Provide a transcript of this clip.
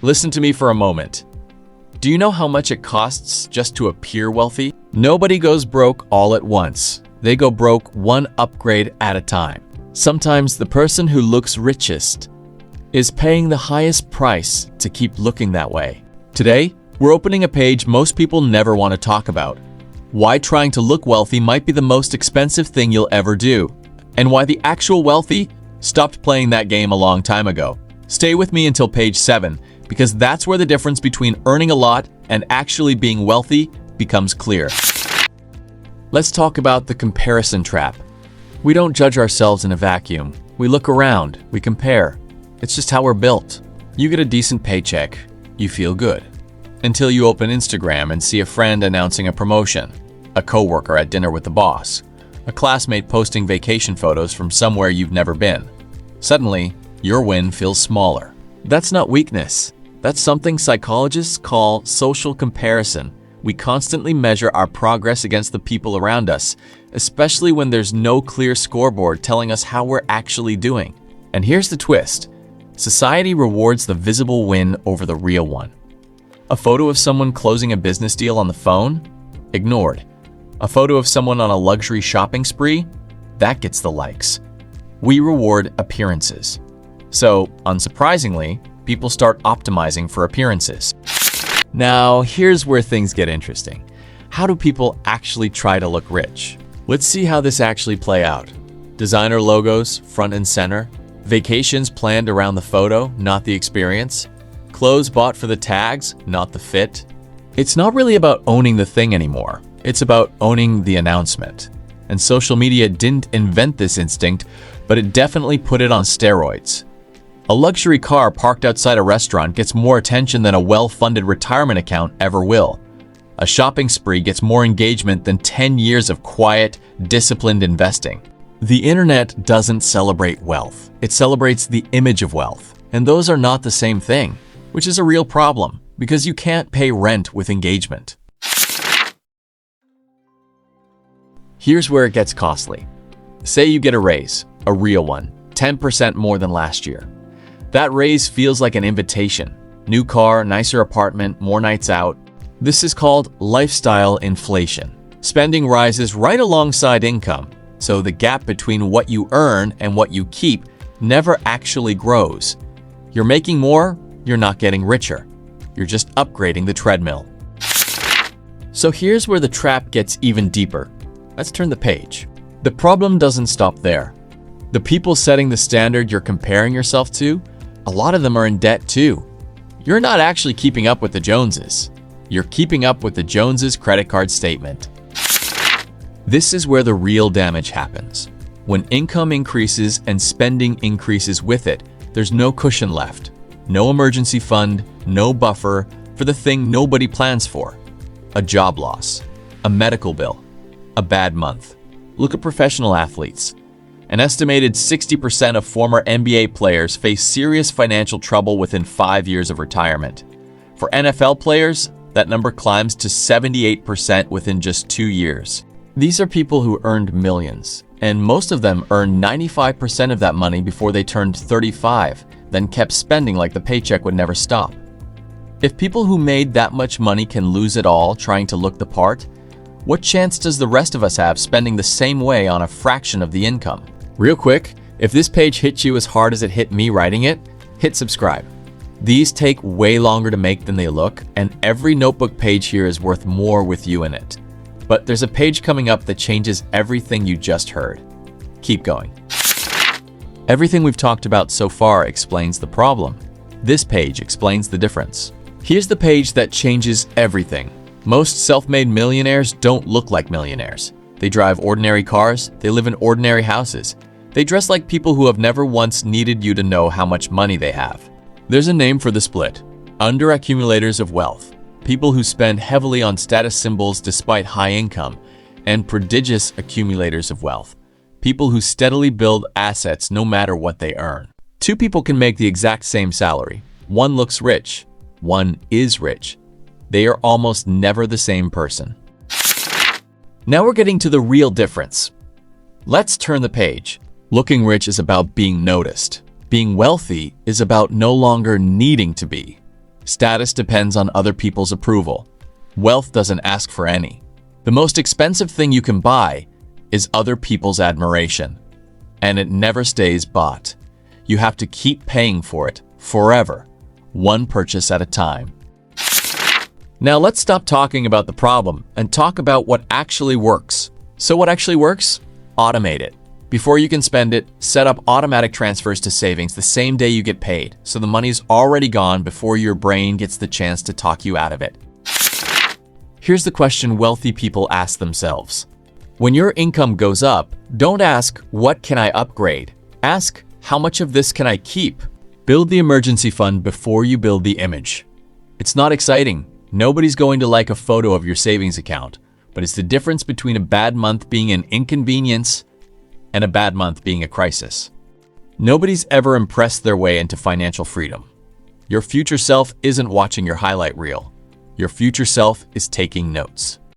Listen to me for a moment. Do you know how much it costs just to appear wealthy? Nobody goes broke all at once. They go broke one upgrade at a time. Sometimes the person who looks richest is paying the highest price to keep looking that way. Today, we're opening a page most people never want to talk about. Why trying to look wealthy might be the most expensive thing you'll ever do, and why the actual wealthy stopped playing that game a long time ago. Stay with me until page 7, because that's where the difference between earning a lot and actually being wealthy becomes clear. Let's talk about the comparison trap. We don't judge ourselves in a vacuum. We look around, we compare. It's just how we're built. You get a decent paycheck, you feel good. Until you open Instagram and see a friend announcing a promotion, a coworker at dinner with the boss, a classmate posting vacation photos from somewhere you've never been. Suddenly, your win feels smaller. That's not weakness. That's something psychologists call social comparison. We constantly measure our progress against the people around us, especially when there's no clear scoreboard telling us how we're actually doing. And here's the twist. Society rewards the visible win over the real one. A photo of someone closing a business deal on the phone? Ignored. A photo of someone on a luxury shopping spree? That gets the likes. We reward appearances. So, unsurprisingly, people start optimizing for appearances. Now, here's where things get interesting. How do people actually try to look rich? Let's see how this actually play out. Designer logos, front and center. Vacations planned around the photo, not the experience. Clothes bought for the tags, not the fit. It's not really about owning the thing anymore. It's about owning the announcement. And social media didn't invent this instinct, but it definitely put it on steroids. A luxury car parked outside a restaurant gets more attention than a well-funded retirement account ever will. A shopping spree gets more engagement than 10 years of quiet, disciplined investing. The internet doesn't celebrate wealth. It celebrates the image of wealth. And those are not the same thing, which is a real problem because you can't pay rent with engagement. Here's where it gets costly. Say you get a raise, a real one, 10% more than last year. That raise feels like an invitation. New car, nicer apartment, more nights out. This is called lifestyle inflation. Spending rises right alongside income, so the gap between what you earn and what you keep never actually grows. You're making more, you're not getting richer. You're just upgrading the treadmill. So here's where the trap gets even deeper. Let's turn the page. The problem doesn't stop there. The people setting the standard you're comparing yourself to, a lot of them are in debt too. You're not actually keeping up with the Joneses. You're keeping up with the Joneses' credit card statement. This is where the real damage happens. When income increases and spending increases with it, there's no cushion left. No emergency fund, no buffer for the thing nobody plans for. A job loss, a medical bill, a bad month. Look at professional athletes. An estimated 60% of former NBA players face serious financial trouble within 5 years of retirement. For NFL players, that number climbs to 78% within just 2 years. These are people who earned millions, and most of them earned 95% of that money before they turned 35, then kept spending like the paycheck would never stop. If people who made that much money can lose it all trying to look the part, what chance does the rest of us have spending the same way on a fraction of the income? Real quick, if this page hit you as hard as it hit me writing it, hit subscribe. These take way longer to make than they look, and every notebook page here is worth more with you in it. But there's a page coming up that changes everything you just heard. Keep going. Everything we've talked about so far explains the problem. This page explains the difference. Here's the page that changes everything. Most self-made millionaires don't look like millionaires. They drive ordinary cars, they live in ordinary houses. They dress like people who have never once needed you to know how much money they have. There's a name for the split: under-accumulators of wealth. People who spend heavily on status symbols despite high income, and prodigious accumulators of wealth. People who steadily build assets no matter what they earn. Two people can make the exact same salary. One looks rich, one is rich. They are almost never the same person. Now we're getting to the real difference. Let's turn the page. Looking rich is about being noticed. Being wealthy is about no longer needing to be. Status depends on other people's approval. Wealth doesn't ask for any. The most expensive thing you can buy is other people's admiration. And it never stays bought. You have to keep paying for it forever, one purchase at a time. Now let's stop talking about the problem and talk about what actually works. So what actually works? Automate it. Before you can spend it, set up automatic transfers to savings the same day you get paid, so the money's already gone before your brain gets the chance to talk you out of it. Here's the question wealthy people ask themselves. When your income goes up, don't ask, what can I upgrade? Ask, how much of this can I keep? Build the emergency fund before you build the image. It's not exciting. Nobody's going to like a photo of your savings account, but it's the difference between a bad month being an inconvenience and a bad month being a crisis. Nobody's ever impressed their way into financial freedom. Your future self isn't watching your highlight reel. Your future self is taking notes.